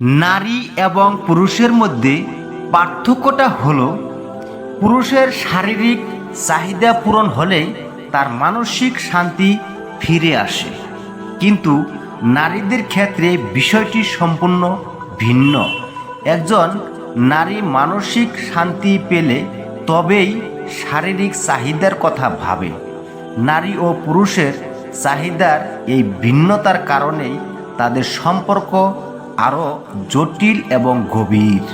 নারী এবং পুরুষের মধ্যে পার্থক্যটা হলো, পুরুষের শারীরিক চাহিদা পূরণ হলেই তার মানসিক শান্তি ফিরে আসে, কিন্তু নারীদের ক্ষেত্রে বিষয়টি সম্পূর্ণ ভিন্ন। একজন নারী মানসিক শান্তি পেলে তবেই শারীরিক চাহিদার কথা ভাবে। নারী ও পুরুষের চাহিদার এই ভিন্নতার কারণেই তাদের সম্পর্ক আরও জটিল এবং গভীর।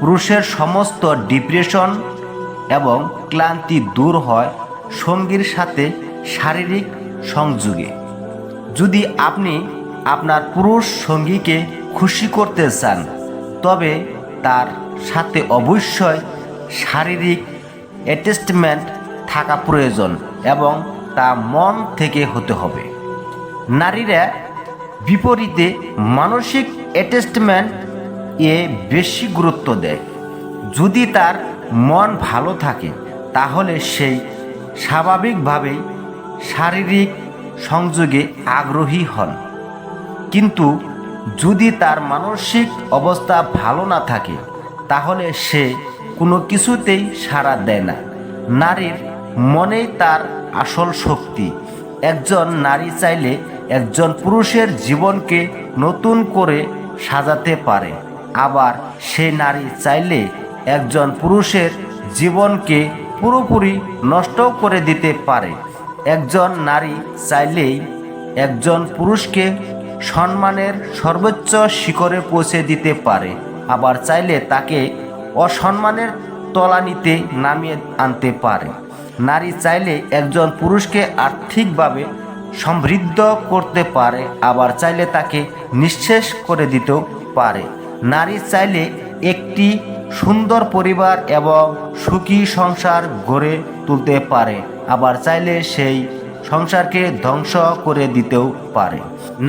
পুরুষের সমস্ত ডিপ্রেশন এবং ক্লান্তি দূর হয় সঙ্গীর সাথে শারীরিক সংযোগে। যদি আপনি আপনার পুরুষ সঙ্গীকে খুশি করতে চান, তবে তার সাথে অবশ্যই শারীরিক অ্যাটাচমেন্ট থাকা প্রয়োজন এবং তা মন থেকে হতে হবে। নারীরা বিপরীতে মানসিক অ্যাটাচমেন্ট এ বেশি গুরুত্ব দেয়। যদি তার মন ভালো থাকে তাহলে সেই স্বাভাবিকভাবেই শারীরিক সংযোগে আগ্রহী হন, কিন্তু যদি তার মানসিক অবস্থা ভালো না থাকে তাহলে সে কোনো কিছুতেই সাড়া দেয় না। নারীর মনেই তার আসল শক্তি। একজন নারী চাইলে একজন পুরুষের জীবনকে নতুন করে সাজাতে পারে, আবার সে নারী চাইলে একজন পুরুষের জীবনকে পুরোপুরি নষ্ট করে দিতে পারে। একজন নারী চাইলেই একজন পুরুষকে সম্মানের সর্বোচ্চ শিখরে পৌঁছে দিতে পারে, আবার চাইলে তাকে অসম্মানের তলানিতে নামিয়ে আনতে পারে। নারী চাইলে একজন পুরুষকে আর্থিকভাবে সমৃদ্ধ করতে পারে, আবার চাইলে তাকে নিঃশেষ করে দিতেও পারে। নারী চাইলে একটি সুন্দর পরিবার এবং সুখী সংসার গড়ে তুলতে পারে, আবার চাইলে সেই সংসারকে ধ্বংস করে দিতেও পারে।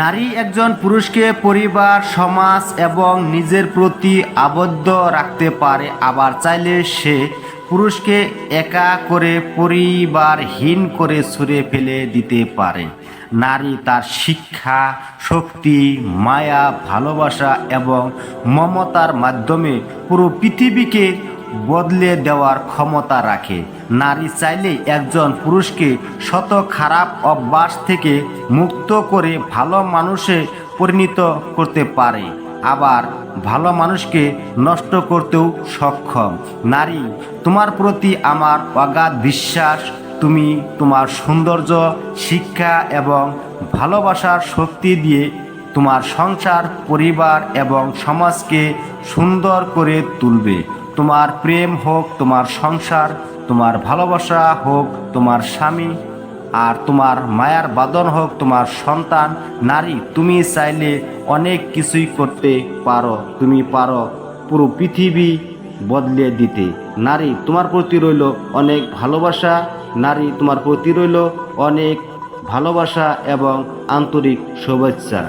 নারী একজন পুরুষকে পরিবার, সমাজ এবং নিজের প্রতি আবদ্ধ রাখতে পারে, আবার চাইলে সে পুরুষকে একা করে পরিবারহীন করে ছুঁড়ে ফেলে দিতে পারে। নারী তার শিক্ষা, শক্তি, মায়া, ভালোবাসা এবং মমতার মাধ্যমে পুরো পৃথিবীকে বদলে দেওয়ার ক্ষমতা রাখে। নারী চাইলে একজন পুরুষকে শত খারাপ অভ্যাস থেকে মুক্ত করে ভালো মানুষে পরিণত করতে পারে, আবার ভালো মানুষকে নষ্ট করতেও সক্ষম। নারী, তোমার প্রতি আমার অগাধ বিশ্বাস। তুমি তোমার সৌন্দর্য, শিক্ষা এবং ভালোবাসার শক্তি দিয়ে তোমার সংসার, পরিবার এবং সমাজকে সুন্দর করে তুলবে। তোমার প্রেম হোক তোমার সংসার, তোমার ভালোবাসা হোক তোমার স্বামী, আর তোমার মায়ার বাঁধন হোক তোমার সন্তান। নারী, তুমি চাইলে অনেক কিছুই করতে পারো। তুমি পারো পুরো পৃথিবী বদলে দিতে। নারী, তোমার প্রতি রইল অনেক ভালোবাসা। নারী, তোমার প্রতি রইল অনেক ভালোবাসা এবং আন্তরিক শুভেচ্ছা।